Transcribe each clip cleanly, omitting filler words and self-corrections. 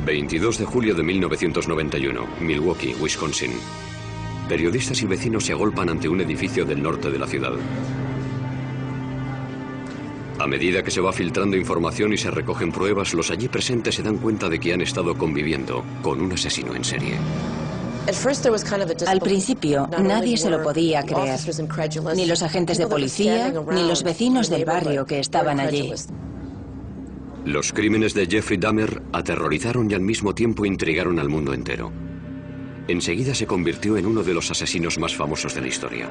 22 de julio de 1991, Milwaukee, Wisconsin. Periodistas y vecinos se agolpan ante un edificio del norte de la ciudad. A medida que se va filtrando información y se recogen pruebas, los allí presentes se dan cuenta de que han estado conviviendo con un asesino en serie. Al principio, nadie se lo podía creer, ni los agentes de policía, ni los vecinos del barrio que estaban allí. Los crímenes de Jeffrey Dahmer aterrorizaron y al mismo tiempo intrigaron al mundo entero. Enseguida se convirtió en uno de los asesinos más famosos de la historia.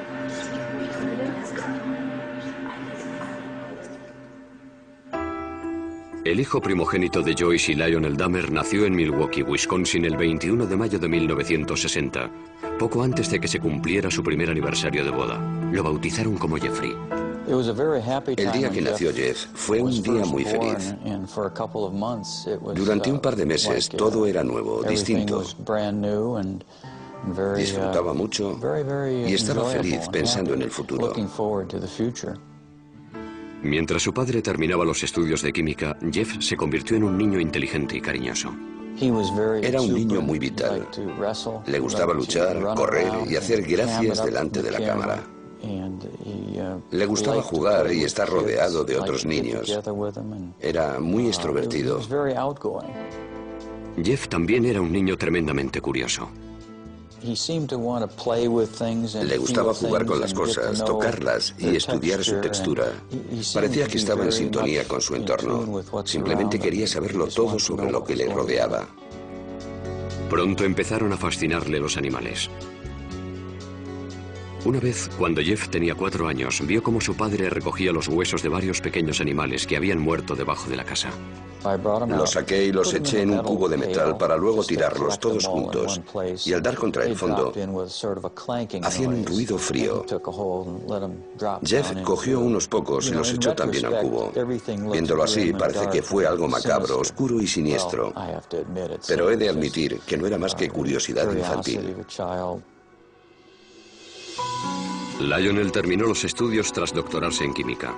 El hijo primogénito de Joyce y Lionel Dahmer nació en Milwaukee, Wisconsin, el 21 de mayo de 1960, poco antes de que se cumpliera su primer aniversario de boda. Lo bautizaron como Jeffrey. El día que nació Jeff fue un día muy feliz. Durante un par de meses todo era nuevo, distinto. Disfrutaba mucho y estaba feliz pensando en el futuro. Mientras su padre terminaba los estudios de química, Jeff se convirtió en un niño inteligente y cariñoso. Era un niño muy vital. Le gustaba luchar, correr y hacer gracias delante de la cámara. Le gustaba jugar y estar rodeado de otros niños. Era muy extrovertido. Jeff también era un niño tremendamente curioso. Le gustaba jugar con las cosas, tocarlas y estudiar su textura. Parecía que estaba en sintonía con su entorno. Simplemente quería saberlo todo sobre lo que le rodeaba. Pronto empezaron a fascinarle los animales. Una vez, cuando Jeff tenía 4 años, vio cómo su padre recogía los huesos de varios pequeños animales que habían muerto debajo de la casa. Los saqué y los eché en un cubo de metal para luego tirarlos todos juntos. Y al dar contra el fondo, hacían un ruido frío. Jeff cogió unos pocos y los echó también al cubo. Viéndolo así, parece que fue algo macabro, oscuro y siniestro. Pero he de admitir que no era más que curiosidad infantil. Lionel terminó los estudios tras doctorarse en química.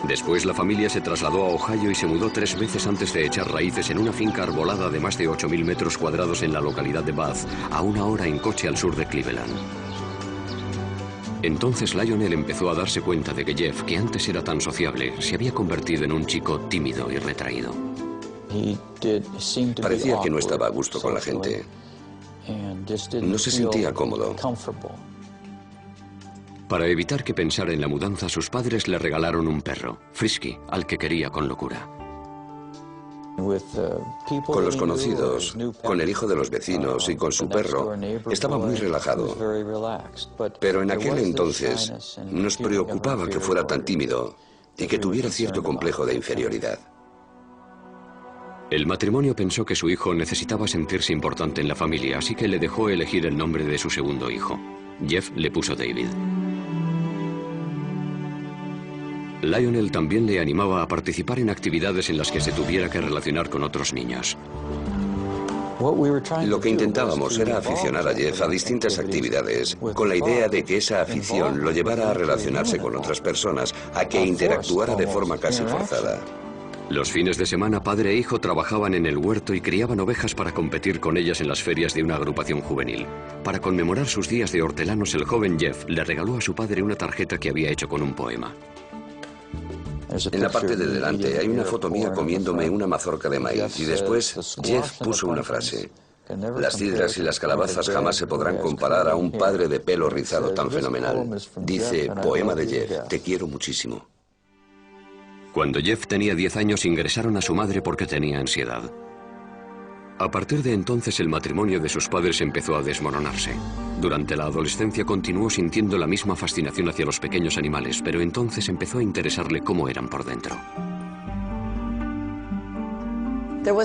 Después la familia se trasladó a Ohio y se mudó 3 veces antes de echar raíces en una finca arbolada de más de 8.000 metros cuadrados en la localidad de Bath, a 1 hora en coche al sur de Cleveland. Entonces Lionel empezó a darse cuenta de que Jeff, que antes era tan sociable, se había convertido en un chico tímido y retraído. Parecía que no estaba a gusto con la gente. No se sentía cómodo. Para evitar que pensara en la mudanza, sus padres le regalaron un perro, Frisky, al que quería con locura. Con los conocidos, con el hijo de los vecinos y con su perro, estaba muy relajado. Pero en aquel entonces nos preocupaba que fuera tan tímido y que tuviera cierto complejo de inferioridad. El matrimonio pensó que su hijo necesitaba sentirse importante en la familia, así que le dejó elegir el nombre de su segundo hijo. Jeff le puso David. Lionel también le animaba a participar en actividades en las que se tuviera que relacionar con otros niños. Lo que intentábamos era aficionar a Jeff a distintas actividades, con la idea de que esa afición lo llevara a relacionarse con otras personas, a que interactuara de forma casi forzada. Los fines de semana, padre e hijo trabajaban en el huerto y criaban ovejas para competir con ellas en las ferias de una agrupación juvenil. Para conmemorar sus días de hortelanos, el joven Jeff le regaló a su padre una tarjeta que había hecho con un poema. En la parte de delante hay una foto mía comiéndome una mazorca de maíz y después Jeff puso una frase. Las sidras y las calabazas jamás se podrán comparar a un padre de pelo rizado tan fenomenal. Dice, poema de Jeff, te quiero muchísimo. Cuando Jeff tenía 10 años ingresaron a su madre porque tenía ansiedad. A partir de entonces el matrimonio de sus padres empezó a desmoronarse. Durante la adolescencia continuó sintiendo la misma fascinación hacia los pequeños animales, pero entonces empezó a interesarle cómo eran por dentro.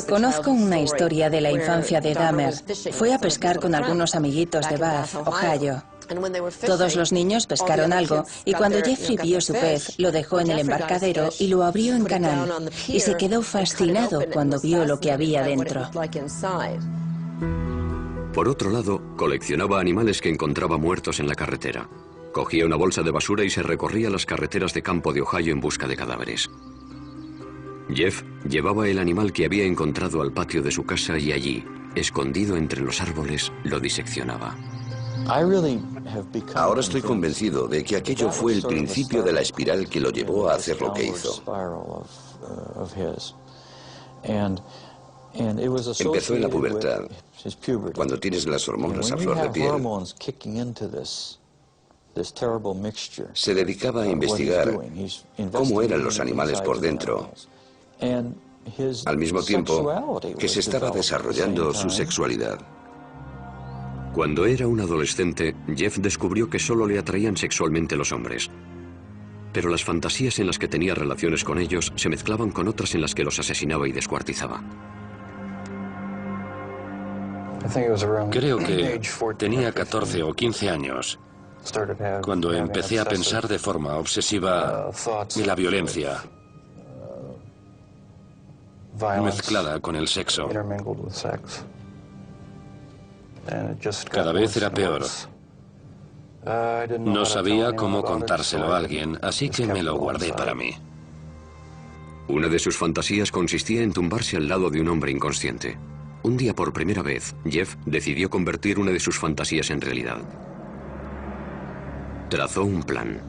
Conozco una historia de la infancia de Dahmer. Fue a pescar con algunos amiguitos de Bath, Ohio. Todos los niños pescaron algo y cuando Jeffrey vio su pez, lo dejó en el embarcadero y lo abrió en canal. Y se quedó fascinado cuando vio lo que había dentro. Por otro lado, coleccionaba animales que encontraba muertos en la carretera. Cogía una bolsa de basura y se recorría las carreteras de campo de Ohio en busca de cadáveres. Jeff llevaba el animal que había encontrado al patio de su casa y allí, escondido entre los árboles, lo diseccionaba. Ahora estoy convencido de que aquello fue el principio de la espiral que lo llevó a hacer lo que hizo. Empezó en la pubertad, cuando tienes las hormonas a flor de piel. Se dedicaba a investigar cómo eran los animales por dentro, al mismo tiempo que se estaba desarrollando su sexualidad. Cuando era un adolescente, Jeff descubrió que solo le atraían sexualmente los hombres. Pero las fantasías en las que tenía relaciones con ellos se mezclaban con otras en las que los asesinaba y descuartizaba. Creo que tenía 14 o 15 años cuando empecé a pensar de forma obsesiva en la violencia mezclada con el sexo. Cada vez era peor. No sabía cómo contárselo a alguien, así que me lo guardé para mí. Una de sus fantasías consistía en tumbarse al lado de un hombre inconsciente. Un día, por primera vez, Jeff decidió convertir una de sus fantasías en realidad. Trazó un plan.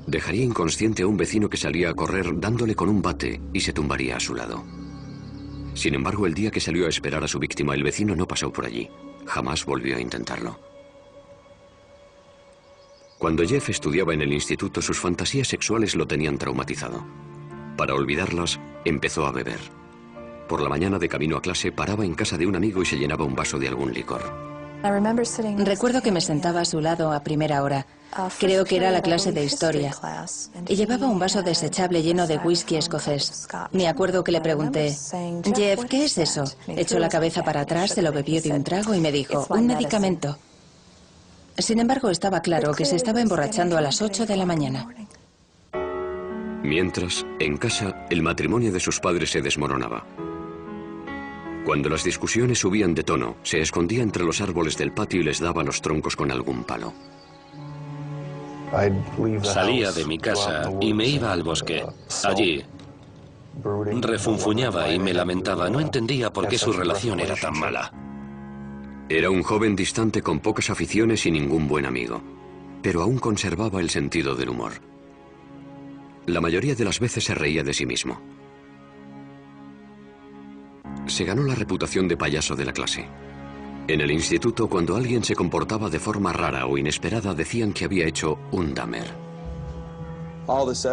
Dejaría inconsciente a un vecino que salía a correr dándole con un bate y se tumbaría a su lado. Sin embargo, el día que salió a esperar a su víctima, el vecino no pasó por allí. Jamás volvió a intentarlo. Cuando Jeff estudiaba en el instituto, sus fantasías sexuales lo tenían traumatizado. Para olvidarlas, empezó a beber. Por la mañana, de camino a clase, paraba en casa de un amigo y se llenaba un vaso de algún licor. Recuerdo que me sentaba a su lado a primera hora. Creo que era la clase de historia. Y llevaba un vaso desechable lleno de whisky escocés. Me acuerdo que le pregunté, Jeff, ¿qué es eso? Echó la cabeza para atrás, se lo bebió de un trago y me dijo, un medicamento. Sin embargo, estaba claro que se estaba emborrachando a las 8 de la mañana. Mientras, en casa, el matrimonio de sus padres se desmoronaba. Cuando las discusiones subían de tono, se escondía entre los árboles del patio y les daba los troncos con algún palo. Salía de mi casa y me iba al bosque. Allí refunfuñaba y me lamentaba. No entendía por qué su relación era tan mala. Era un joven distante con pocas aficiones y ningún buen amigo, pero aún conservaba el sentido del humor. La mayoría de las veces se reía de sí mismo. Se ganó la reputación de payaso de la clase. En el instituto, cuando alguien se comportaba de forma rara o inesperada, decían que había hecho un Dahmer.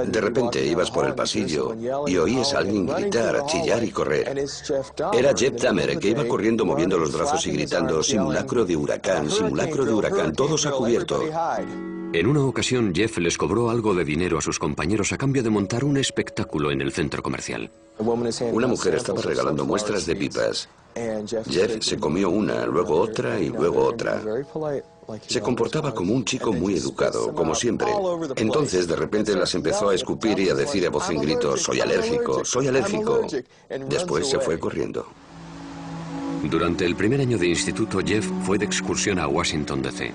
De repente ibas por el pasillo y oías a alguien gritar, chillar y correr. Era Jeff Dahmer, que iba corriendo moviendo los brazos y gritando, simulacro de huracán, todos a cubierto. En una ocasión, Jeff les cobró algo de dinero a sus compañeros a cambio de montar un espectáculo en el centro comercial. Una mujer estaba regalando muestras de pipas. Jeff se comió una, luego otra y luego otra. Se comportaba como un chico muy educado, como siempre. Entonces, de repente, las empezó a escupir y a decir a voz en grito, soy alérgico, soy alérgico. Después se fue corriendo. Durante el primer año de instituto, Jeff fue de excursión a Washington, D.C.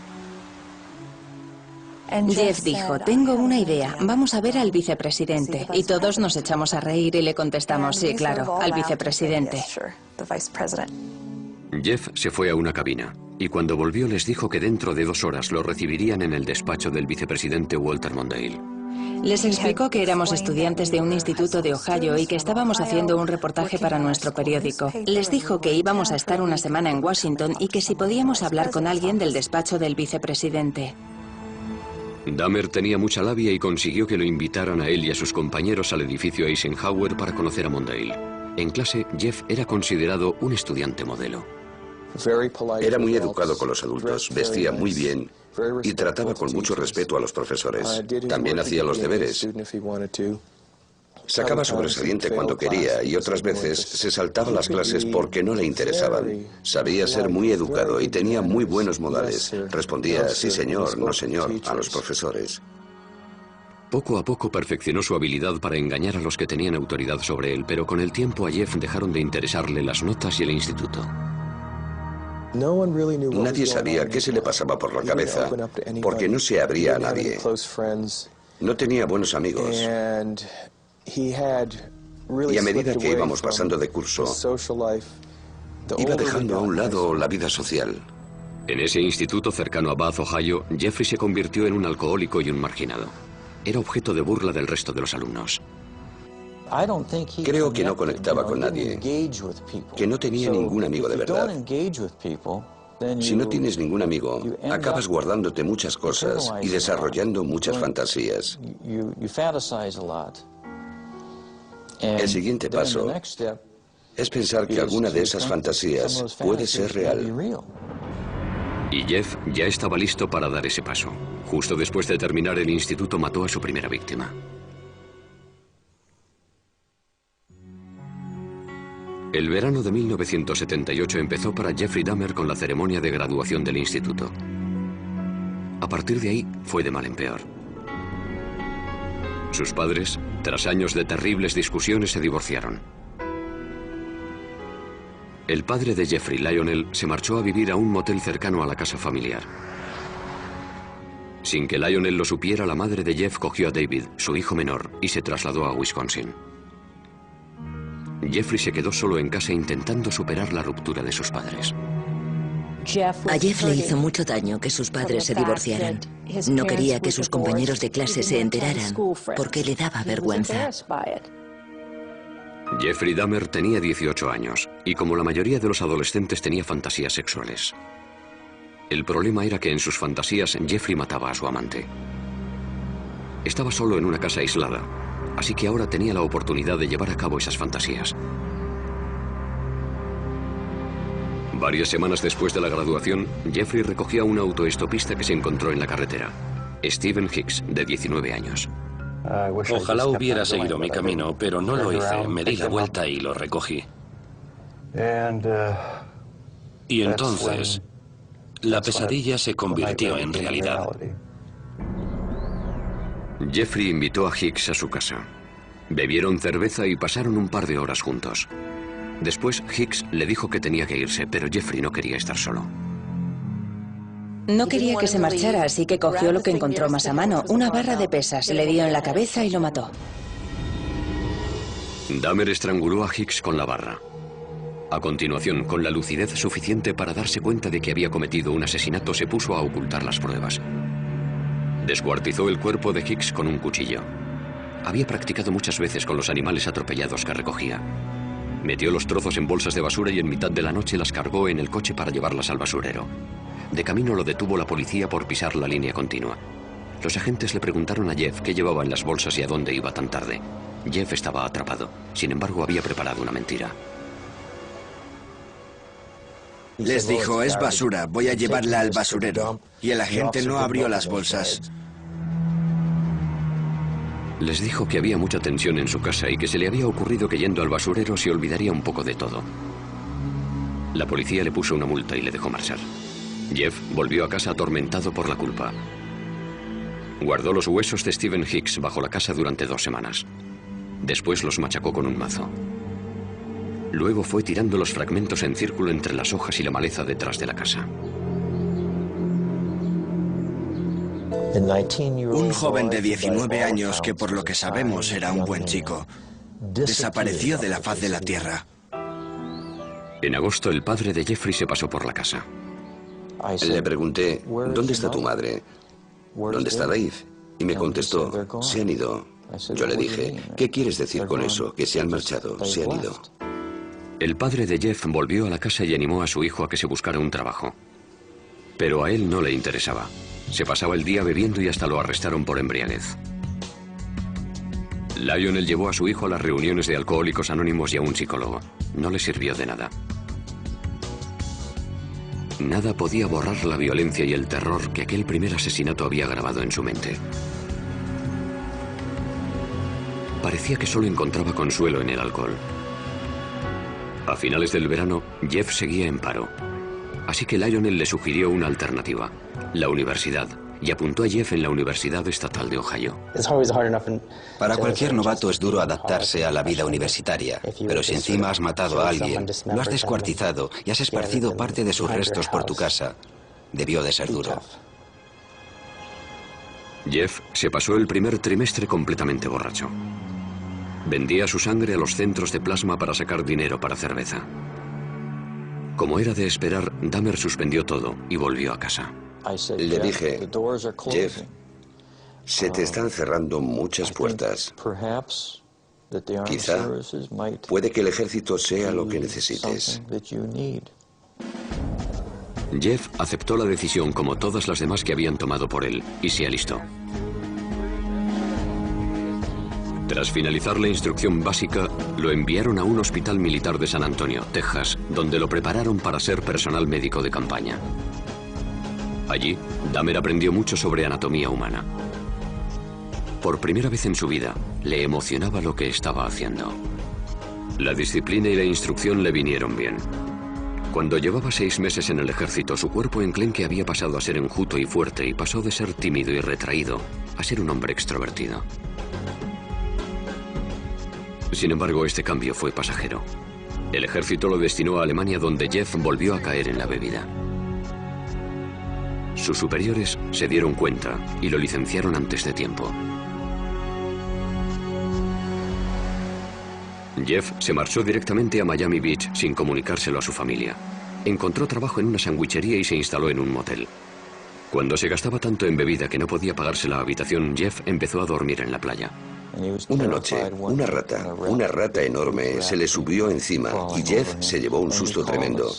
Jeff dijo, tengo una idea, vamos a ver al vicepresidente. Y todos nos echamos a reír y le contestamos, sí, claro, al vicepresidente. Jeff se fue a una cabina y cuando volvió les dijo que dentro de 2 horas lo recibirían en el despacho del vicepresidente Walter Mondale. Les explicó que éramos estudiantes de un instituto de Ohio y que estábamos haciendo un reportaje para nuestro periódico. Les dijo que íbamos a estar una semana en Washington y que si podíamos hablar con alguien del despacho del vicepresidente. Dahmer tenía mucha labia y consiguió que lo invitaran a él y a sus compañeros al edificio Eisenhower para conocer a Mondale. En clase, Jeff era considerado un estudiante modelo. Era muy educado con los adultos, vestía muy bien y trataba con mucho respeto a los profesores. También hacía los deberes. Sacaba sobresaliente cuando quería y otras veces se saltaba las clases porque no le interesaban. Sabía ser muy educado y tenía muy buenos modales. Respondía sí señor, no señor a los profesores. Poco a poco perfeccionó su habilidad para engañar a los que tenían autoridad sobre él, pero con el tiempo a Jeff dejaron de interesarle las notas y el instituto. Nadie sabía qué se le pasaba por la cabeza, porque no se abría a nadie. No tenía buenos amigos. Y a medida que íbamos pasando de curso, iba dejando a un lado la vida social. En ese instituto cercano a Bath, Ohio, Jeffrey se convirtió en un alcohólico y un marginado. Era objeto de burla del resto de los alumnos. Creo que no conectaba con nadie, que no tenía ningún amigo de verdad. Si no tienes ningún amigo, acabas guardándote muchas cosas y desarrollando muchas fantasías. El siguiente paso es pensar que alguna de esas fantasías puede ser real. Y Jeff ya estaba listo para dar ese paso. Justo después de terminar el instituto mató a su primera víctima. El verano de 1978 empezó para Jeffrey Dahmer con la ceremonia de graduación del instituto. A partir de ahí fue de mal en peor. Sus padres, tras años de terribles discusiones, se divorciaron. El padre de Jeffrey, Lionel, se marchó a vivir a un motel cercano a la casa familiar. Sin que Lionel lo supiera, la madre de Jeff cogió a David, su hijo menor, y se trasladó a Wisconsin. Jeffrey se quedó solo en casa intentando superar la ruptura de sus padres. A Jeff le hizo mucho daño que sus padres se divorciaran. No quería que sus compañeros de clase se enteraran porque le daba vergüenza. Jeffrey Dahmer tenía 18 años y, como la mayoría de los adolescentes, tenía fantasías sexuales. El problema era que en sus fantasías Jeffrey mataba a su amante. Estaba solo en una casa aislada, así que ahora tenía la oportunidad de llevar a cabo esas fantasías. Varias semanas después de la graduación, Jeffrey recogió a un autoestopista que se encontró en la carretera, Stephen Hicks, de 19 años. Ojalá hubiera seguido mi camino, pero no lo hice. Me di la vuelta y lo recogí. Y entonces, la pesadilla se convirtió en realidad. Jeffrey invitó a Hicks a su casa. Bebieron cerveza y pasaron un par de horas juntos. Después, Hicks le dijo que tenía que irse, pero Jeffrey no quería estar solo. No quería que se marchara, así que cogió lo que encontró más a mano, una barra de pesas, le dio en la cabeza y lo mató. Dahmer estranguló a Hicks con la barra. A continuación, con la lucidez suficiente para darse cuenta de que había cometido un asesinato, se puso a ocultar las pruebas. Descuartizó el cuerpo de Hicks con un cuchillo. Había practicado muchas veces con los animales atropellados que recogía. Metió los trozos en bolsas de basura y en mitad de la noche las cargó en el coche para llevarlas al basurero. De camino lo detuvo la policía por pisar la línea continua. Los agentes le preguntaron a Jeff qué llevaba en las bolsas y a dónde iba tan tarde. Jeff estaba atrapado. Sin embargo, había preparado una mentira. Les dijo, es basura, voy a llevarla al basurero. Y el agente no abrió las bolsas. Les dijo que había mucha tensión en su casa y que se le había ocurrido que yendo al basurero se olvidaría un poco de todo. La policía le puso una multa y le dejó marchar. Jeff volvió a casa atormentado por la culpa. Guardó los huesos de Stephen Hicks bajo la casa durante 2 semanas. Después los machacó con un mazo. Luego fue tirando los fragmentos en círculo entre las hojas y la maleza detrás de la casa. Un joven de 19 años que por lo que sabemos era un buen chico, desapareció de la faz de la tierra. En agosto, el padre de Jeffrey se pasó por la casa. Le pregunté, ¿dónde está tu madre? ¿Dónde está Dave? Y me contestó, se han ido. Yo le dije, ¿qué quieres decir con eso? Que se han marchado, se han ido. El padre de Jeff volvió a la casa y animó a su hijo a que se buscara un trabajo. Pero a él no le interesaba. Se pasaba el día bebiendo y hasta lo arrestaron por embriaguez. Lionel llevó a su hijo a las reuniones de Alcohólicos Anónimos y a un psicólogo. No le sirvió de nada. Nada podía borrar la violencia y el terror que aquel primer asesinato había grabado en su mente. Parecía que solo encontraba consuelo en el alcohol. A finales del verano, Jeff seguía en paro. Así que Lionel le sugirió una alternativa, la universidad, y apuntó a Jeff en la Universidad Estatal de Ohio. Para cualquier novato es duro adaptarse a la vida universitaria, pero si encima has matado a alguien, lo has descuartizado y has esparcido parte de sus restos por tu casa, debió de ser duro. Jeff se pasó el primer trimestre completamente borracho. Vendía su sangre a los centros de plasma para sacar dinero para cerveza. Como era de esperar, Dahmer suspendió todo y volvió a casa. Le dije, Jeff, se te están cerrando muchas puertas. Quizá puede que el ejército sea lo que necesites. Jeff aceptó la decisión como todas las demás que habían tomado por él y se alistó. Tras finalizar la instrucción básica, lo enviaron a un hospital militar de San Antonio, Texas, donde lo prepararon para ser personal médico de campaña. Allí, Dahmer aprendió mucho sobre anatomía humana. Por primera vez en su vida, le emocionaba lo que estaba haciendo. La disciplina y la instrucción le vinieron bien. Cuando llevaba 6 meses en el ejército, su cuerpo enclenque había pasado a ser enjuto y fuerte y pasó de ser tímido y retraído a ser un hombre extrovertido. Sin embargo, este cambio fue pasajero. El ejército lo destinó a Alemania, donde Jeff volvió a caer en la bebida. Sus superiores se dieron cuenta y lo licenciaron antes de tiempo. Jeff se marchó directamente a Miami Beach sin comunicárselo a su familia. Encontró trabajo en una sandwichería y se instaló en un motel. Cuando se gastaba tanto en bebida que no podía pagarse la habitación, Jeff empezó a dormir en la playa. Una noche, una rata enorme, se le subió encima y Jeff se llevó un susto tremendo.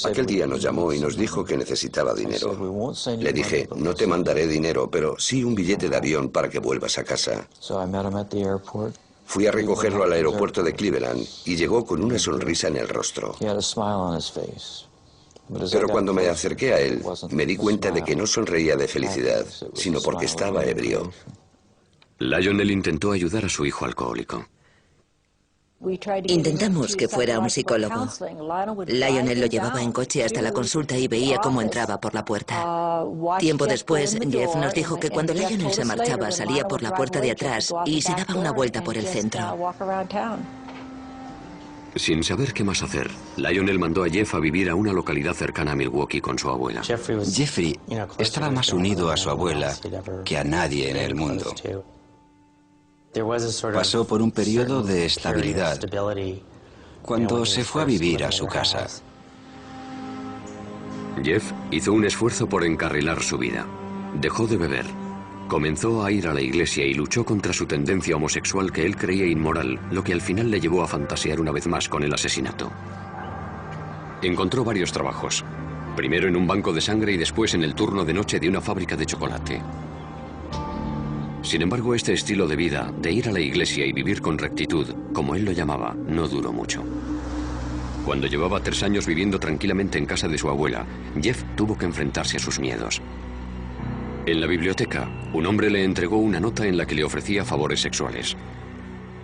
Aquel día nos llamó y nos dijo que necesitaba dinero. Le dije, no te mandaré dinero, pero sí un billete de avión para que vuelvas a casa. Fui a recogerlo al aeropuerto de Cleveland y llegó con una sonrisa en el rostro. Pero cuando me acerqué a él, me di cuenta de que no sonreía de felicidad, sino porque estaba ebrio. Lionel intentó ayudar a su hijo alcohólico. Intentamos que fuera un psicólogo. Lionel lo llevaba en coche hasta la consulta y veía cómo entraba por la puerta. Tiempo después, Jeff nos dijo que cuando Lionel se marchaba, salía por la puerta de atrás y se daba una vuelta por el centro. Sin saber qué más hacer, Lionel mandó a Jeff a vivir a una localidad cercana a Milwaukee con su abuela. Jeffrey estaba más unido a su abuela que a nadie en el mundo. Pasó por un periodo de estabilidad cuando se fue a vivir a su casa. Jeff hizo un esfuerzo por encarrilar su vida. Dejó de beber. Comenzó a ir a la iglesia y luchó contra su tendencia homosexual que él creía inmoral, lo que al final le llevó a fantasear una vez más con el asesinato. Encontró varios trabajos. Primero en un banco de sangre y después en el turno de noche de una fábrica de chocolate. Sin embargo, este estilo de vida, de ir a la iglesia y vivir con rectitud, como él lo llamaba, no duró mucho. Cuando llevaba 3 años viviendo tranquilamente en casa de su abuela, Jeff tuvo que enfrentarse a sus miedos. En la biblioteca, un hombre le entregó una nota en la que le ofrecía favores sexuales.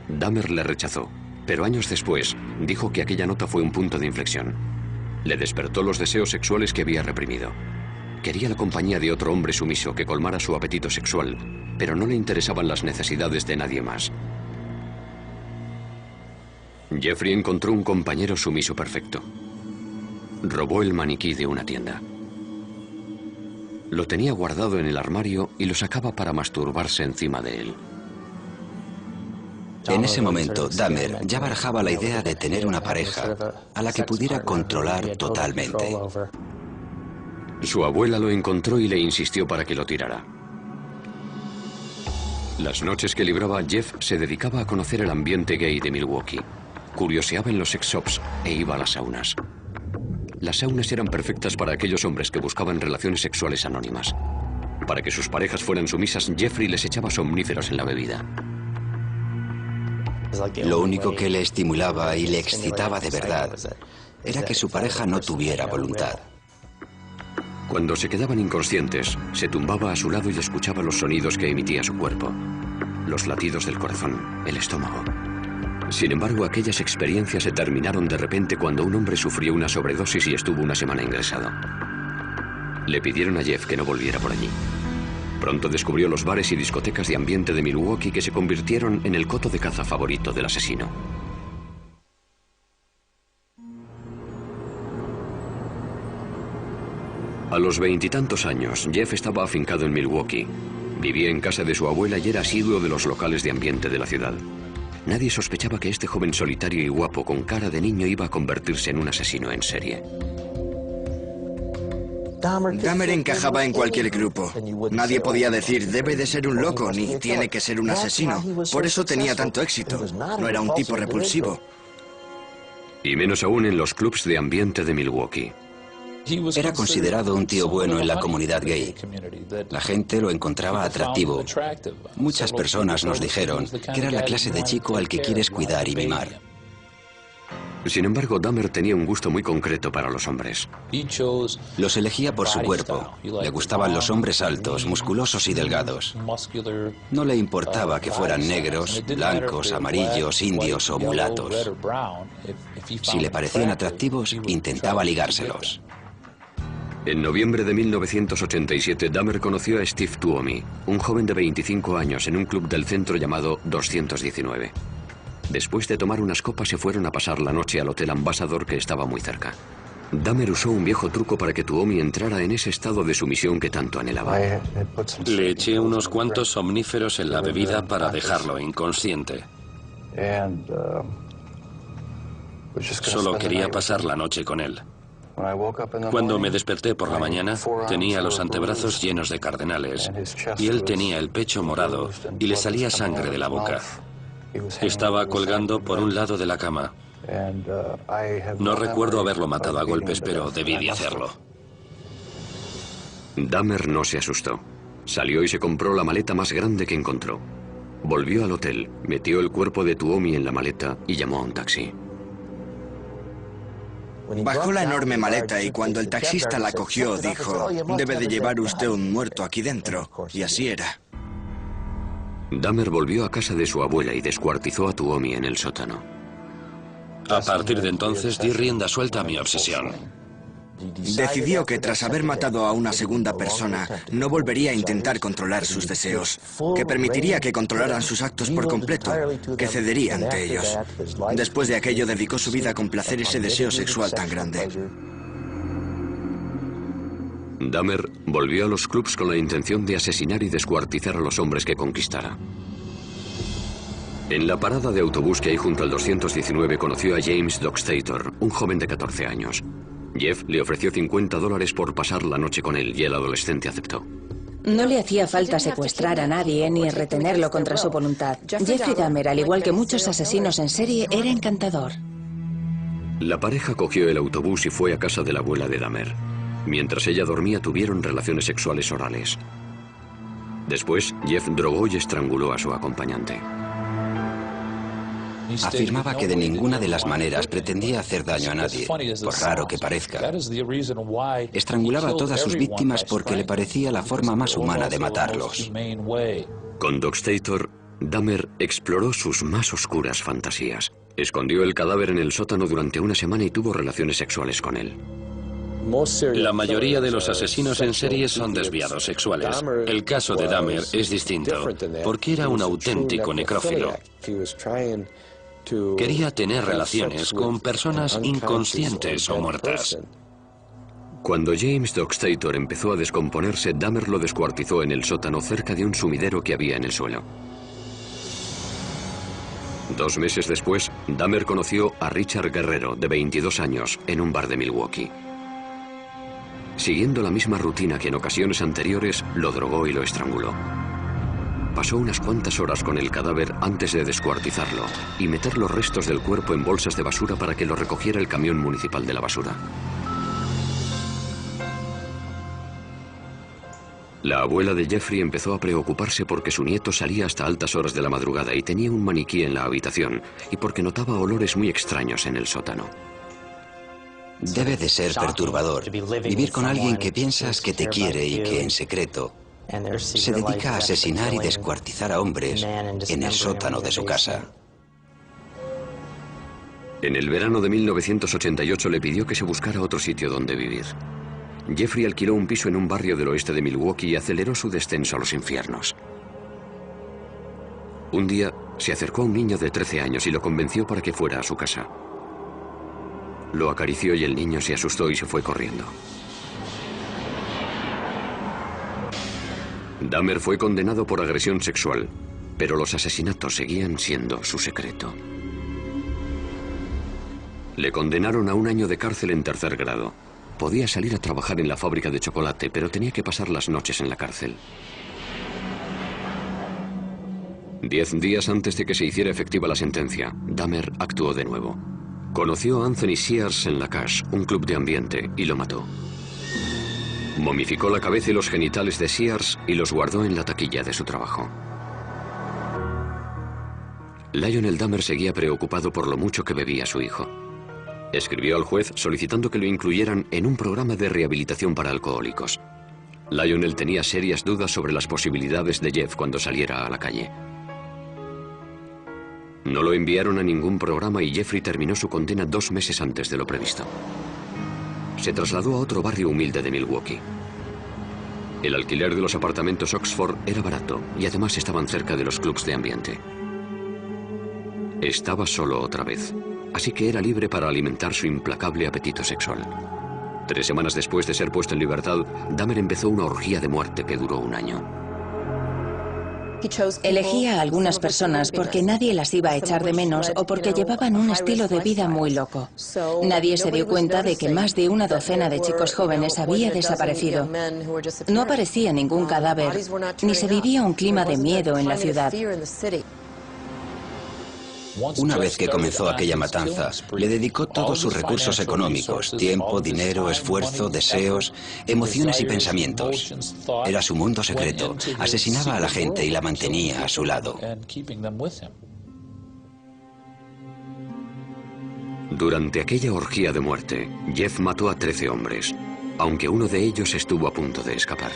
Dahmer le rechazó, pero años después dijo que aquella nota fue un punto de inflexión. Le despertó los deseos sexuales que había reprimido. Quería la compañía de otro hombre sumiso que colmara su apetito sexual, pero no le interesaban las necesidades de nadie más. Jeffrey encontró un compañero sumiso perfecto. Robó el maniquí de una tienda. Lo tenía guardado en el armario y lo sacaba para masturbarse encima de él. En ese momento, Dahmer ya barajaba la idea de tener una pareja a la que pudiera controlar totalmente. Su abuela lo encontró y le insistió para que lo tirara. Las noches que libraba, Jeff se dedicaba a conocer el ambiente gay de Milwaukee. Curioseaba en los sex shops e iba a las saunas. Las saunas eran perfectas para aquellos hombres que buscaban relaciones sexuales anónimas. Para que sus parejas fueran sumisas, Jeffrey les echaba somníferos en la bebida. Lo único que le estimulaba y le excitaba de verdad era que su pareja no tuviera voluntad. Cuando se quedaban inconscientes, se tumbaba a su lado y escuchaba los sonidos que emitía su cuerpo. Los latidos del corazón, el estómago. Sin embargo, aquellas experiencias se terminaron de repente cuando un hombre sufrió una sobredosis y estuvo una semana ingresado. Le pidieron a Jeff que no volviera por allí. Pronto descubrió los bares y discotecas de ambiente de Milwaukee que se convirtieron en el coto de caza favorito del asesino. A los 20 y tantos años, Jeff estaba afincado en Milwaukee. Vivía en casa de su abuela y era asiduo de los locales de ambiente de la ciudad. Nadie sospechaba que este joven solitario y guapo con cara de niño iba a convertirse en un asesino en serie. Dahmer encajaba en cualquier grupo. Nadie podía decir, debe de ser un loco, ni tiene que ser un asesino. Por eso tenía tanto éxito. No era un tipo repulsivo. Y menos aún en los clubs de ambiente de Milwaukee. Era considerado un tío bueno en la comunidad gay. La gente lo encontraba atractivo. Muchas personas nos dijeron que era la clase de chico al que quieres cuidar y mimar. Sin embargo, Dahmer tenía un gusto muy concreto para los hombres. Los elegía por su cuerpo. Le gustaban los hombres altos, musculosos y delgados. No le importaba que fueran negros, blancos, amarillos, indios o mulatos. Si le parecían atractivos, intentaba ligárselos. En noviembre de 1987, Dahmer conoció a Steve Tuomi, un joven de 25 años en un club del centro llamado 219. Después de tomar unas copas se fueron a pasar la noche al Hotel Ambassador, que estaba muy cerca. Dahmer usó un viejo truco para que Tuomi entrara en ese estado de sumisión que tanto anhelaba. Le eché unos cuantos somníferos en la bebida para dejarlo inconsciente. Solo quería pasar la noche con él. Cuando me desperté por la mañana, tenía los antebrazos llenos de cardenales y él tenía el pecho morado y le salía sangre de la boca. Estaba colgando por un lado de la cama. No recuerdo haberlo matado a golpes, pero debí de hacerlo. Dahmer no se asustó. Salió y se compró la maleta más grande que encontró. Volvió al hotel, metió el cuerpo de Tuomi en la maleta y llamó a un taxi. Bajó la enorme maleta y cuando el taxista la cogió dijo, debe de llevar usted un muerto aquí dentro. Y así era. Dahmer volvió a casa de su abuela y descuartizó a Tuomi en el sótano. A partir de entonces di rienda suelta a mi obsesión. Decidió que tras haber matado a una segunda persona, no volvería a intentar controlar sus deseos, que permitiría que controlaran sus actos por completo, que cedería ante ellos. Después de aquello dedicó su vida a complacer ese deseo sexual tan grande. Dahmer volvió a los clubs con la intención de asesinar y descuartizar a los hombres que conquistara. En la parada de autobús que hay junto al 219 conoció a James Dockstader, un joven de 14 años. Jeff le ofreció $50 por pasar la noche con él y el adolescente aceptó. No le hacía falta secuestrar a nadie ni retenerlo contra su voluntad. Jeffrey Dahmer, al igual que muchos asesinos en serie, era encantador. La pareja cogió el autobús y fue a casa de la abuela de Dahmer. Mientras ella dormía, tuvieron relaciones sexuales orales. Después, Jeff drogó y estranguló a su acompañante. Afirmaba que de ninguna de las maneras pretendía hacer daño a nadie, por raro que parezca. Estrangulaba a todas sus víctimas porque le parecía la forma más humana de matarlos. Con Dockstader, Dahmer exploró sus más oscuras fantasías. Escondió el cadáver en el sótano durante una semana y tuvo relaciones sexuales con él. La mayoría de los asesinos en serie son desviados sexuales. El caso de Dahmer es distinto, porque era un auténtico necrófilo. Quería tener relaciones con personas inconscientes o muertas. Cuando James Dockstader empezó a descomponerse, Dahmer lo descuartizó en el sótano cerca de un sumidero que había en el suelo. 2 meses después, Dahmer conoció a Richard Guerrero, de 22 años, en un bar de Milwaukee. Siguiendo la misma rutina que en ocasiones anteriores, lo drogó y lo estranguló. Pasó unas cuantas horas con el cadáver antes de descuartizarlo y meter los restos del cuerpo en bolsas de basura para que lo recogiera el camión municipal de la basura. La abuela de Jeffrey empezó a preocuparse porque su nieto salía hasta altas horas de la madrugada y tenía un maniquí en la habitación y porque notaba olores muy extraños en el sótano. Debe de ser perturbador vivir con alguien que piensas que te quiere y que en secreto se dedica a asesinar y descuartizar a hombres en el sótano de su casa. En el verano de 1988 le pidió que se buscara otro sitio donde vivir. Jeffrey alquiló un piso en un barrio del oeste de Milwaukee y aceleró su descenso a los infiernos. Un día se acercó a un niño de 13 años y lo convenció para que fuera a su casa. Lo acarició y el niño se asustó y se fue corriendo. Dahmer fue condenado por agresión sexual. Pero los asesinatos seguían siendo su secreto. Le condenaron a 1 año de cárcel en 3er grado. Podía salir a trabajar en la fábrica de chocolate, pero tenía que pasar las noches en la cárcel. 10 días antes de que se hiciera efectiva la sentencia, Dahmer actuó de nuevo. Conoció a Anthony Sears en La Cache, un club de ambiente, y lo mató. Momificó la cabeza y los genitales de Sears y los guardó en la taquilla de su trabajo. Lionel Dahmer seguía preocupado por lo mucho que bebía su hijo. Escribió al juez solicitando que lo incluyeran en un programa de rehabilitación para alcohólicos. Lionel tenía serias dudas sobre las posibilidades de Jeff cuando saliera a la calle. No lo enviaron a ningún programa y Jeffrey terminó su condena 2 meses antes de lo previsto. Se trasladó a otro barrio humilde de Milwaukee. El alquiler de los apartamentos Oxford era barato y además estaban cerca de los clubs de ambiente. Estaba solo otra vez, así que era libre para alimentar su implacable apetito sexual. 3 semanas después de ser puesto en libertad, Dahmer empezó una orgía de muerte que duró 1 año. Elegía a algunas personas porque nadie las iba a echar de menos o porque llevaban un estilo de vida muy loco. Nadie se dio cuenta de que más de 1 docena de chicos jóvenes había desaparecido. No aparecía ningún cadáver, ni se vivía un clima de miedo en la ciudad. Una vez que comenzó aquella matanza, le dedicó todos sus recursos económicos, tiempo, dinero, esfuerzo, deseos, emociones y pensamientos. Era su mundo secreto. Asesinaba a la gente y la mantenía a su lado. Durante aquella orgía de muerte, Jeff mató a 13 hombres, aunque uno de ellos estuvo a punto de escapar.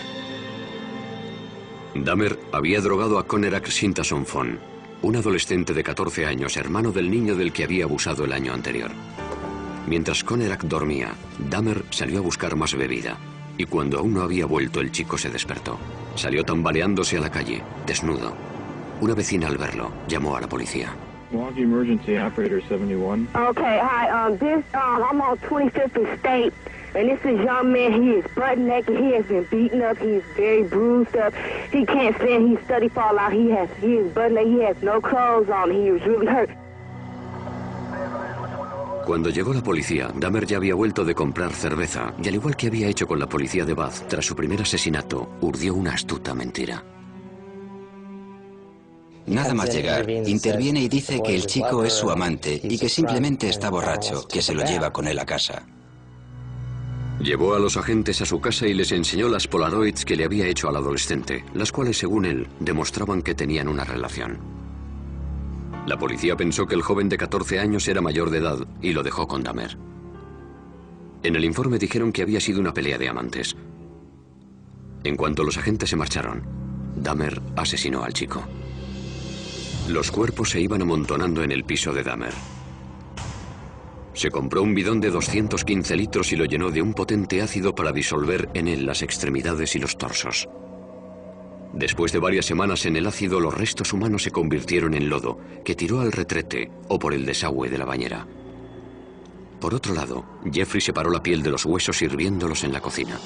Dahmer había drogado a Conerak Sintason Fon, un adolescente de 14 años, hermano del niño del que había abusado el año anterior. Mientras Conerak dormía, Dahmer salió a buscar más bebida, y cuando aún no había vuelto, el chico se despertó. Salió tambaleándose a la calle, desnudo. Una vecina, al verlo, llamó a la policía. Milwaukee Emergency Operator 71. Okay, hi, I'm on 25th and State, and this is young man. He is butt naked. He has been beaten up. He is very bruised up. He can't stand. He's study fall out. He is butt naked. He has no clothes on. He was really hurt. Cuando llegó la policía, Dahmer ya había vuelto de comprar cerveza, y al igual que había hecho con la policía de Bath tras su primer asesinato, urdió una astuta mentira. Nada más llegar, interviene y dice que el chico es su amante y que simplemente está borracho, que se lo lleva con él a casa. Llevó a los agentes a su casa y les enseñó las Polaroids que le había hecho al adolescente, las cuales, según él, demostraban que tenían una relación. La policía pensó que el joven de 14 años era mayor de edad y lo dejó con Dahmer. En el informe dijeron que había sido una pelea de amantes. En cuanto los agentes se marcharon, Dahmer asesinó al chico. Los cuerpos se iban amontonando en el piso de Dahmer. Se compró un bidón de 215 litros y lo llenó de un potente ácido para disolver en él las extremidades y los torsos. Después de varias semanas en el ácido, los restos humanos se convirtieron en lodo, que tiró al retrete o por el desagüe de la bañera. Por otro lado, Jeffrey separó la piel de los huesos hirviéndolos en la cocina.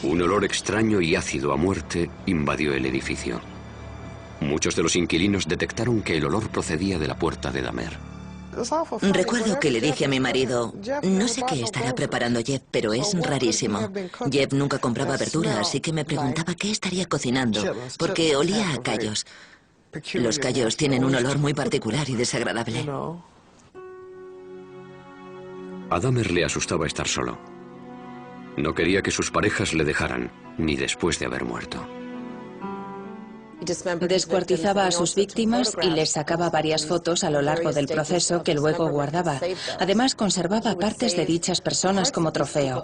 Un olor extraño y ácido a muerte invadió el edificio. Muchos de los inquilinos detectaron que el olor procedía de la puerta de Dahmer. Recuerdo que le dije a mi marido, no sé qué estará preparando Jeff, pero es rarísimo. Jeff nunca compraba verdura, así que me preguntaba qué estaría cocinando, porque olía a callos. Los callos tienen un olor muy particular y desagradable. A Dahmer le asustaba estar solo. No quería que sus parejas le dejaran, ni después de haber muerto. Descuartizaba a sus víctimas y les sacaba varias fotos a lo largo del proceso que luego guardaba. Además, conservaba partes de dichas personas como trofeo.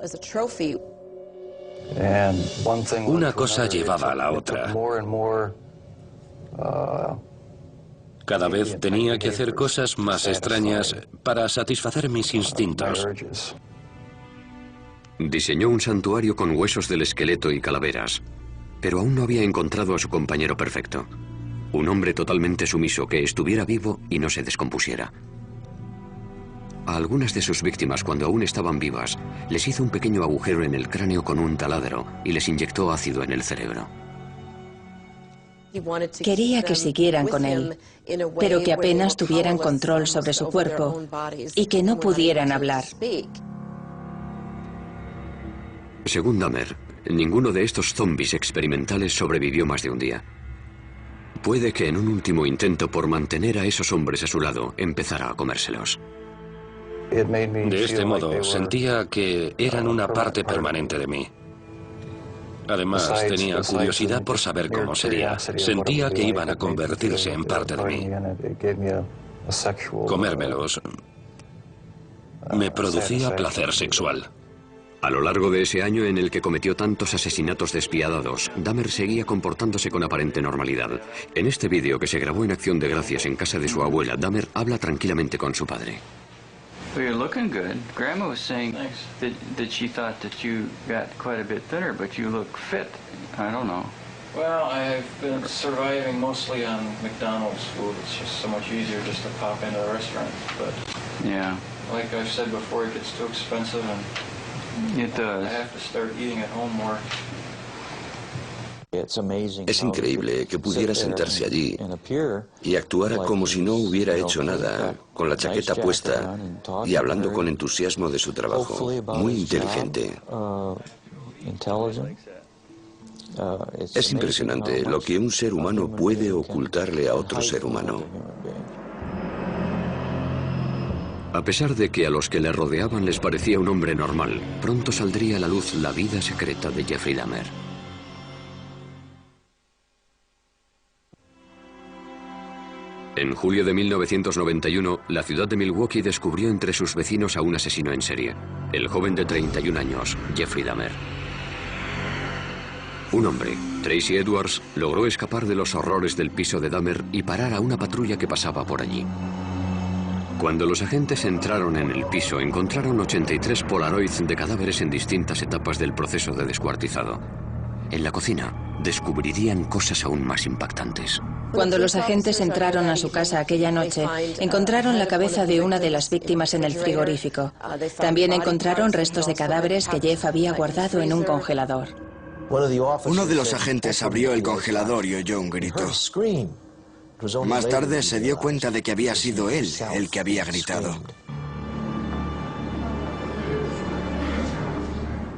Una cosa llevaba a la otra. Cada vez tenía que hacer cosas más extrañas para satisfacer mis instintos. Diseñó un santuario con huesos del esqueleto y calaveras, pero aún no había encontrado a su compañero perfecto. Un hombre totalmente sumiso que estuviera vivo y no se descompusiera. A algunas de sus víctimas, cuando aún estaban vivas, les hizo un pequeño agujero en el cráneo con un taladro y les inyectó ácido en el cerebro. Quería que siguieran con él, pero que apenas tuvieran control sobre su cuerpo y que no pudieran hablar. Según Dahmer, ninguno de estos zombies experimentales sobrevivió más de un día. Puede que en un último intento por mantener a esos hombres a su lado, empezara a comérselos. De este modo, sentía que eran una parte permanente de mí. Además, tenía curiosidad por saber cómo sería. Sentía que iban a convertirse en parte de mí. Comérmelos me producía placer sexual. A lo largo de ese año en el que cometió tantos asesinatos despiadados, Dahmer seguía comportándose con aparente normalidad. En este vídeo que se grabó en Acción de Gracias en casa de su abuela, Dahmer habla tranquilamente con su padre. Well, you're looking good. Grandma was saying that she thought that you got quite a bit thinner, but you look fit. I don't know. Well, I've been surviving mostly on McDonald's food. It's just so much easier just to pop into a restaurant. But yeah, like I've said before, it gets too expensive, and it does. I have to start eating at home more. Es increíble que pudiera sentarse allí y actuara como si no hubiera hecho nada, con la chaqueta puesta y hablando con entusiasmo de su trabajo. Muy inteligente. Es impresionante lo que un ser humano puede ocultarle a otro ser humano. A pesar de que a los que le rodeaban les parecía un hombre normal, pronto saldría a la luz la vida secreta de Jeffrey Dahmer. En julio de 1991, la ciudad de Milwaukee descubrió entre sus vecinos a un asesino en serie, el joven de 31 años, Jeffrey Dahmer. Un hombre, Tracy Edwards, logró escapar de los horrores del piso de Dahmer y parar a una patrulla que pasaba por allí. Cuando los agentes entraron en el piso, encontraron 83 Polaroids de cadáveres en distintas etapas del proceso de descuartizado. En la cocina, descubrirían cosas aún más impactantes. Cuando los agentes entraron a su casa aquella noche, encontraron la cabeza de una de las víctimas en el frigorífico. También encontraron restos de cadáveres que Jeff había guardado en un congelador. Uno de los agentes abrió el congelador y oyó un grito. Más tarde se dio cuenta de que había sido él el que había gritado.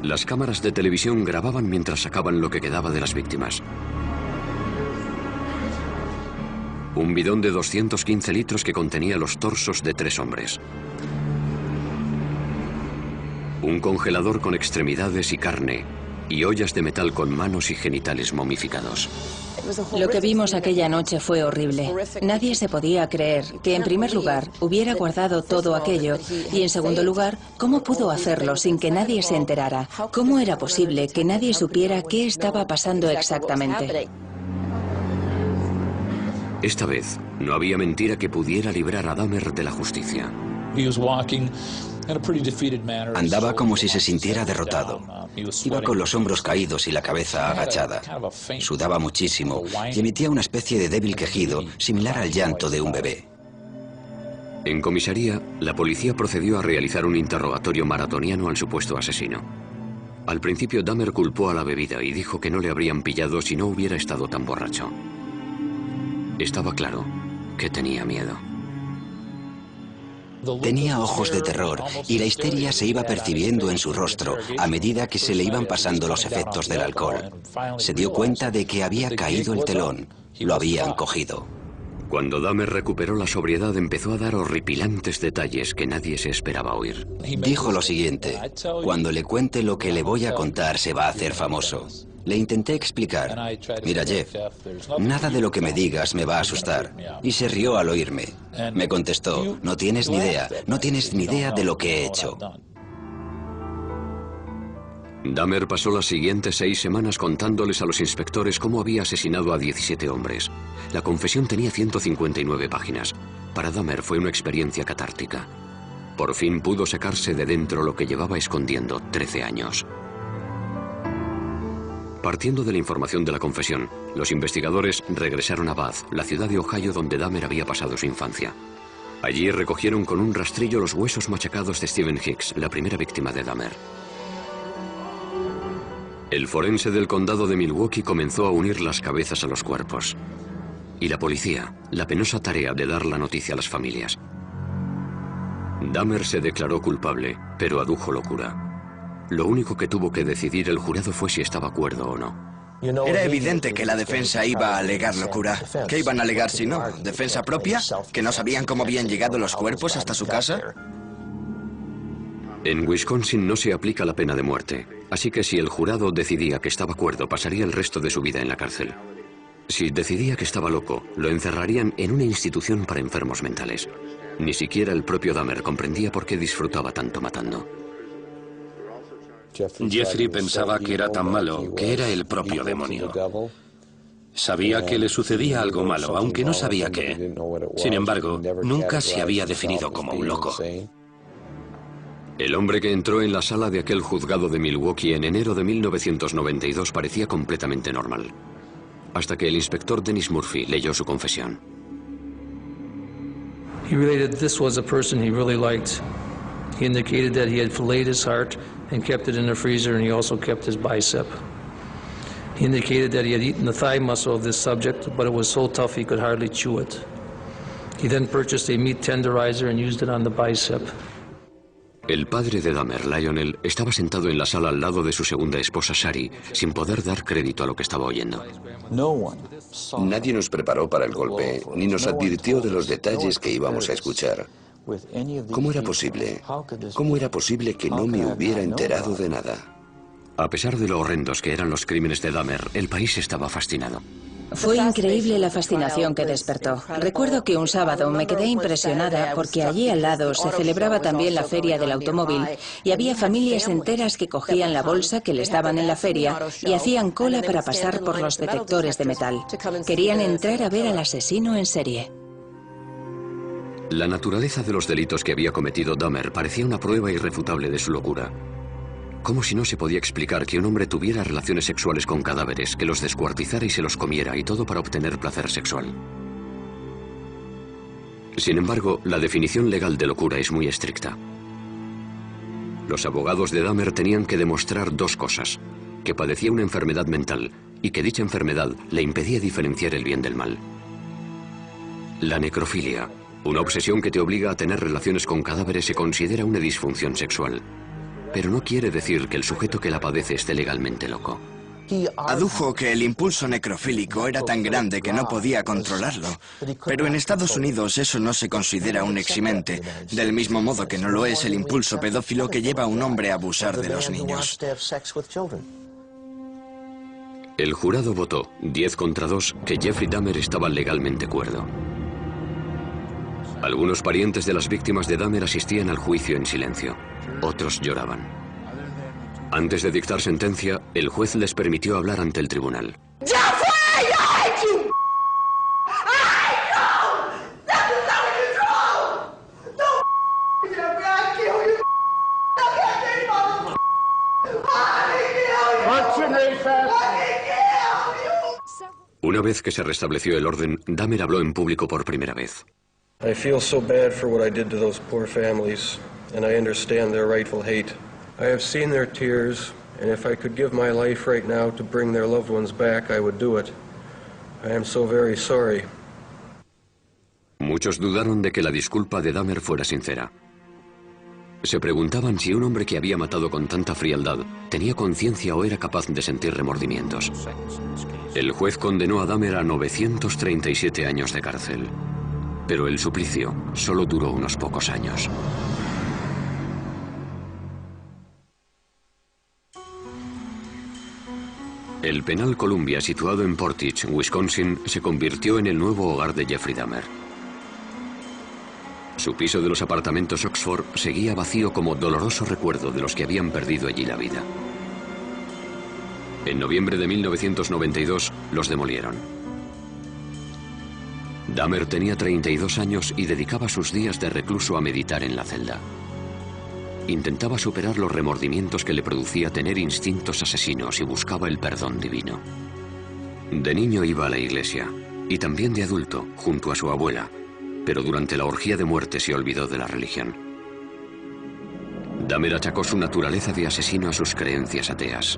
Las cámaras de televisión grababan mientras sacaban lo que quedaba de las víctimas. Un bidón de 215 litros que contenía los torsos de 3 hombres. Un congelador con extremidades y carne, y ollas de metal con manos y genitales momificados. Lo que vimos aquella noche fue horrible. Nadie se podía creer que, en primer lugar, hubiera guardado todo aquello y, en segundo lugar, cómo pudo hacerlo sin que nadie se enterara. ¿Cómo era posible que nadie supiera qué estaba pasando exactamente? Esta vez, no había mentira que pudiera librar a Dahmer de la justicia. Andaba como si se sintiera derrotado. Iba con los hombros caídos y la cabeza agachada. Sudaba muchísimo y emitía una especie de débil quejido similar al llanto de un bebé. En comisaría, la policía procedió a realizar un interrogatorio maratoniano al supuesto asesino. Al principio, Dahmer culpó a la bebida y dijo que no le habrían pillado si no hubiera estado tan borracho. Estaba claro que tenía miedo. Tenía ojos de terror y la histeria se iba percibiendo en su rostro a medida que se le iban pasando los efectos del alcohol. Se dio cuenta de que había caído el telón. Lo habían cogido. Cuando Dahmer recuperó la sobriedad, empezó a dar horripilantes detalles que nadie se esperaba oír. Dijo lo siguiente: cuando le cuente lo que le voy a contar se va a hacer famoso. Le intenté explicar: mira, Jeff, nada de lo que me digas me va a asustar. Y se rió al oírme. Me contestó: no tienes ni idea de lo que he hecho. Dahmer pasó las siguientes 6 semanas contándoles a los inspectores cómo había asesinado a 17 hombres. La confesión tenía 159 páginas. Para Dahmer fue una experiencia catártica. Por fin pudo sacarse de dentro lo que llevaba escondiendo 13 años. Partiendo de la información de la confesión, los investigadores regresaron a Bath, la ciudad de Ohio donde Dahmer había pasado su infancia. Allí recogieron con un rastrillo los huesos machacados de Stephen Hicks, la primera víctima de Dahmer. El forense del condado de Milwaukee comenzó a unir las cabezas a los cuerpos. Y la policía, la penosa tarea de dar la noticia a las familias. Dahmer se declaró culpable, pero adujo locura. Lo único que tuvo que decidir el jurado fue si estaba cuerdo o no. Era evidente que la defensa iba a alegar locura. ¿Qué iban a alegar si no? ¿Defensa propia? ¿Que no sabían cómo habían llegado los cuerpos hasta su casa? En Wisconsin no se aplica la pena de muerte, así que si el jurado decidía que estaba cuerdo, pasaría el resto de su vida en la cárcel. Si decidía que estaba loco, lo encerrarían en una institución para enfermos mentales. Ni siquiera el propio Dahmer comprendía por qué disfrutaba tanto matando. Jeffrey pensaba que era tan malo que era el propio demonio. Sabía que le sucedía algo malo, aunque no sabía qué. Sin embargo, nunca se había definido como un loco. El hombre que entró en la sala de aquel juzgado de Milwaukee en enero de 1992 parecía completamente normal. Hasta que el inspector Dennis Murphy leyó su confesión. He related this was a person he really liked. He indicated that he had filleted his heart and kept it in the freezer, and he also kept his bicep. He indicated that he had eaten the thigh muscle of this subject, but it was so tough he could hardly chew it. He then purchased a meat tenderizer and used it on the bicep. El padre de Dahmer, Lionel, estaba sentado en la sala al lado de su segunda esposa, Shari, sin poder dar crédito a lo que estaba oyendo. Nadie nos preparó para el golpe, ni nos advirtió de los detalles que íbamos a escuchar. ¿Cómo era posible? ¿Cómo era posible que no me hubiera enterado de nada? A pesar de lo horrendos que eran los crímenes de Dahmer, el país estaba fascinado. Fue increíble la fascinación que despertó. Recuerdo que un sábado me quedé impresionada porque allí al lado se celebraba también la feria del automóvil y había familias enteras que cogían la bolsa que les daban en la feria y hacían cola para pasar por los detectores de metal. Querían entrar a ver al asesino en serie. La naturaleza de los delitos que había cometido Dahmer parecía una prueba irrefutable de su locura. ¿Cómo si no se podía explicar que un hombre tuviera relaciones sexuales con cadáveres, que los descuartizara y se los comiera, y todo para obtener placer sexual? Sin embargo, la definición legal de locura es muy estricta. Los abogados de Dahmer tenían que demostrar dos cosas: que padecía una enfermedad mental y que dicha enfermedad le impedía diferenciar el bien del mal. La necrofilia, una obsesión que te obliga a tener relaciones con cadáveres, se considera una disfunción sexual. Pero no quiere decir que el sujeto que la padece esté legalmente loco. Adujo que el impulso necrofílico era tan grande que no podía controlarlo. Pero en Estados Unidos eso no se considera un eximente, del mismo modo que no lo es el impulso pedófilo que lleva a un hombre a abusar de los niños. El jurado votó, 10 contra 2, que Jeffrey Dahmer estaba legalmente cuerdo. Algunos parientes de las víctimas de Dahmer asistían al juicio en silencio. Otros lloraban. Antes de dictar sentencia, el juez les permitió hablar ante el tribunal. Una vez que se restableció el orden, Dahmer habló en público por primera vez. I feel so bad for what I did to those poor families, and I understand their rightful hate. I have seen their tears, and if I could give my life right now to bring their loved ones back, I would do it. I am so very sorry. Muchos dudaron de que la disculpa de Dahmer fuera sincera. Se preguntaban si un hombre que había matado con tanta frialdad tenía conciencia o era capaz de sentir remordimientos. El juez condenó a Dahmer a 937 años de cárcel. Pero el suplicio solo duró unos pocos años. El penal Columbia, situado en Portage, Wisconsin, se convirtió en el nuevo hogar de Jeffrey Dahmer. Su piso de los apartamentos Oxford seguía vacío como doloroso recuerdo de los que habían perdido allí la vida. En noviembre de 1992 los demolieron. Dahmer tenía 32 años y dedicaba sus días de recluso a meditar en la celda. Intentaba superar los remordimientos que le producía tener instintos asesinos y buscaba el perdón divino. De niño iba a la iglesia, y también de adulto, junto a su abuela, pero durante la orgía de muerte se olvidó de la religión. Dahmer achacó su naturaleza de asesino a sus creencias ateas.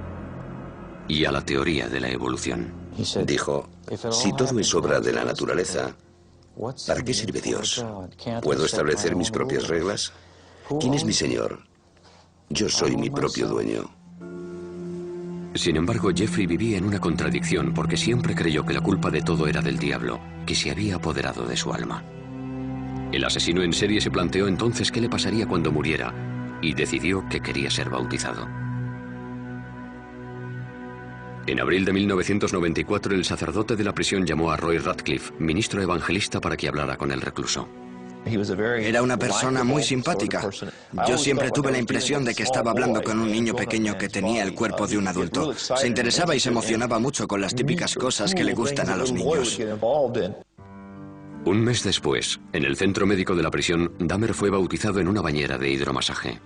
y a la teoría de la evolución. Dijo, si todo es obra de la naturaleza, ¿para qué sirve Dios? ¿Puedo establecer mis propias reglas? ¿Quién es mi Señor? Yo soy mi propio dueño. Sin embargo, Jeffrey vivía en una contradicción porque siempre creyó que la culpa de todo era del diablo, que se había apoderado de su alma. El asesino en serie se planteó entonces qué le pasaría cuando muriera y decidió que quería ser bautizado. En abril de 1994, el sacerdote de la prisión llamó a Roy Radcliffe, ministro evangelista, para que hablara con el recluso. Era una persona muy simpática. Yo siempre tuve la impresión de que estaba hablando con un niño pequeño que tenía el cuerpo de un adulto. Se interesaba y se emocionaba mucho con las típicas cosas que le gustan a los niños. Un mes después, en el centro médico de la prisión, Dahmer fue bautizado en una bañera de hidromasaje.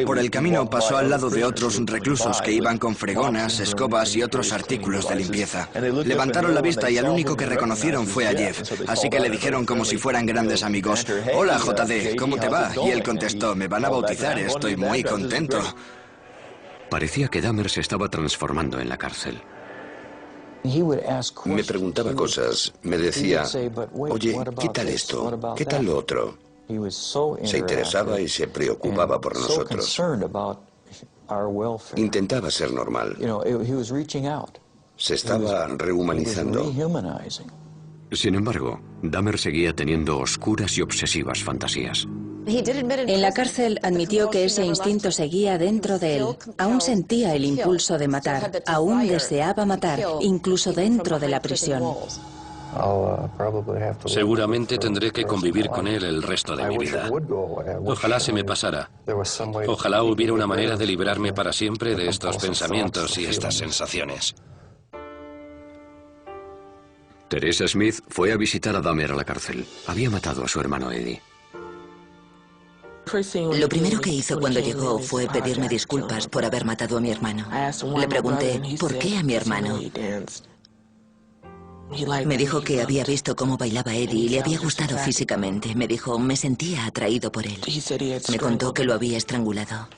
Por el camino pasó al lado de otros reclusos que iban con fregonas, escobas y otros artículos de limpieza. Levantaron la vista y al único que reconocieron fue a Jeff, así que le dijeron como si fueran grandes amigos: «Hola, JD, ¿cómo te va?». Y él contestó: «Me van a bautizar, estoy muy contento». Parecía que Dahmer se estaba transformando en la cárcel. Me preguntaba cosas, me decía, oye, ¿qué tal esto? ¿Qué tal lo otro? Se interesaba y se preocupaba por nosotros. Intentaba ser normal. Se estaba rehumanizando. Sin embargo, Dahmer seguía teniendo oscuras y obsesivas fantasías. En la cárcel admitió que ese instinto seguía dentro de él. Aún sentía el impulso de matar, aún deseaba matar, incluso dentro de la prisión. Seguramente tendré que convivir con él el resto de mi vida. Ojalá se me pasara. Ojalá hubiera una manera de librarme para siempre de estos pensamientos y estas sensaciones. Teresa Smith fue a visitar a Dahmer a la cárcel. Había matado a su hermano Eddie. Lo primero que hizo cuando llegó fue pedirme disculpas por haber matado a mi hermano. Le pregunté, ¿por qué a mi hermano? Me dijo que había visto cómo bailaba Eddie y le había gustado físicamente. Me dijo, me sentía atraído por él. Me contó que lo había estrangulado.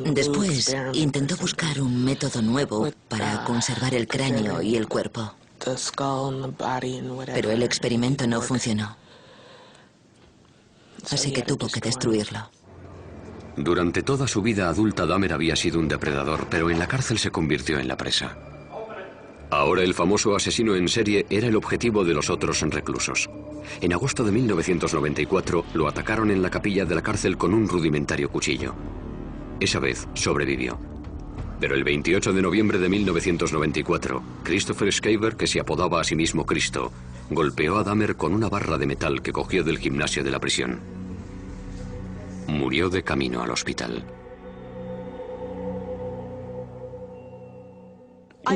Después intentó buscar un método nuevo para conservar el cráneo y el cuerpo. Pero el experimento no funcionó. Así que tuvo que destruirlo. Durante toda su vida adulta, Dahmer había sido un depredador, pero en la cárcel se convirtió en la presa. Ahora el famoso asesino en serie era el objetivo de los otros reclusos. En agosto de 1994 lo atacaron en la capilla de la cárcel con un rudimentario cuchillo. Esa vez sobrevivió. Pero el 28 de noviembre de 1994, Christopher Schaefer, que se apodaba a sí mismo Cristo, golpeó a Dahmer con una barra de metal que cogió del gimnasio de la prisión. Murió de camino al hospital.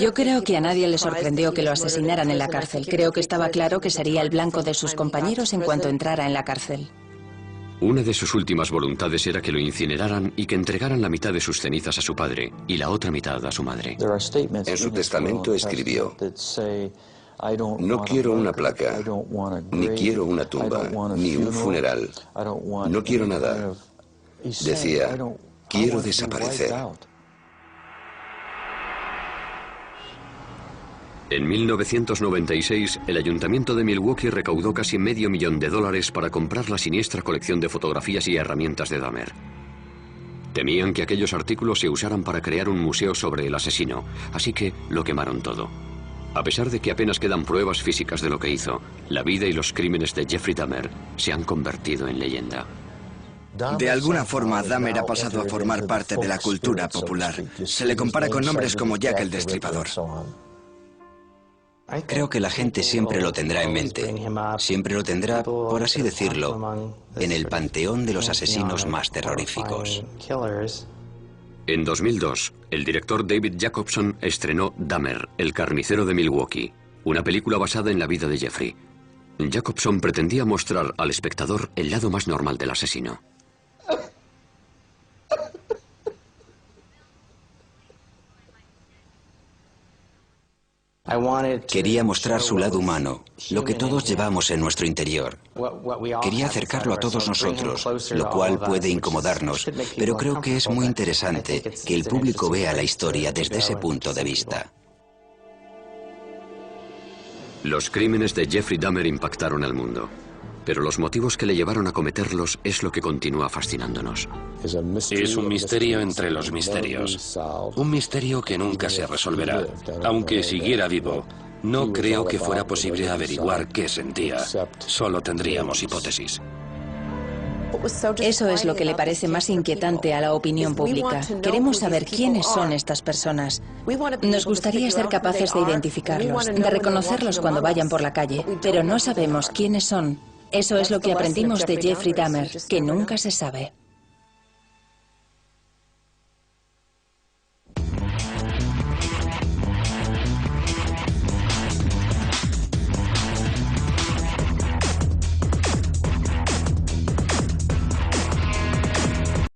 Yo creo que a nadie le sorprendió que lo asesinaran en la cárcel. Creo que estaba claro que sería el blanco de sus compañeros en cuanto entrara en la cárcel. Una de sus últimas voluntades era que lo incineraran y que entregaran la mitad de sus cenizas a su padre y la otra mitad a su madre. En su testamento escribió: no quiero una placa, ni quiero una tumba, ni un funeral. No quiero nada. Decía, quiero desaparecer. En 1996, el ayuntamiento de Milwaukee recaudó casi $500,000 para comprar la siniestra colección de fotografías y herramientas de Dahmer. Temían que aquellos artículos se usaran para crear un museo sobre el asesino, así que lo quemaron todo. A pesar de que apenas quedan pruebas físicas de lo que hizo, la vida y los crímenes de Jeffrey Dahmer se han convertido en leyenda. De alguna forma, Dahmer ha pasado a formar parte de la cultura popular. Se le compara con nombres como Jack el Destripador. Creo que la gente siempre lo tendrá en mente. Siempre lo tendrá, por así decirlo, en el panteón de los asesinos más terroríficos. En 2002, el director David Jacobson estrenó Dahmer, el carnicero de Milwaukee, una película basada en la vida de Jeffrey. Jacobson pretendía mostrar al espectador el lado más normal del asesino. Quería mostrar su lado humano, lo que todos llevamos en nuestro interior. Quería acercarlo a todos nosotros, lo cual puede incomodarnos, pero creo que es muy interesante que el público vea la historia desde ese punto de vista. Los crímenes de Jeffrey Dahmer impactaron al mundo, pero los motivos que le llevaron a cometerlos es lo que continúa fascinándonos. Es un misterio entre los misterios. Un misterio que nunca se resolverá. Aunque siguiera vivo, no creo que fuera posible averiguar qué sentía. Solo tendríamos hipótesis. Eso es lo que le parece más inquietante a la opinión pública. Queremos saber quiénes son estas personas. Nos gustaría ser capaces de identificarlos, de reconocerlos cuando vayan por la calle, pero no sabemos quiénes son. Eso es lo que aprendimos de Jeffrey Dahmer, que nunca se sabe.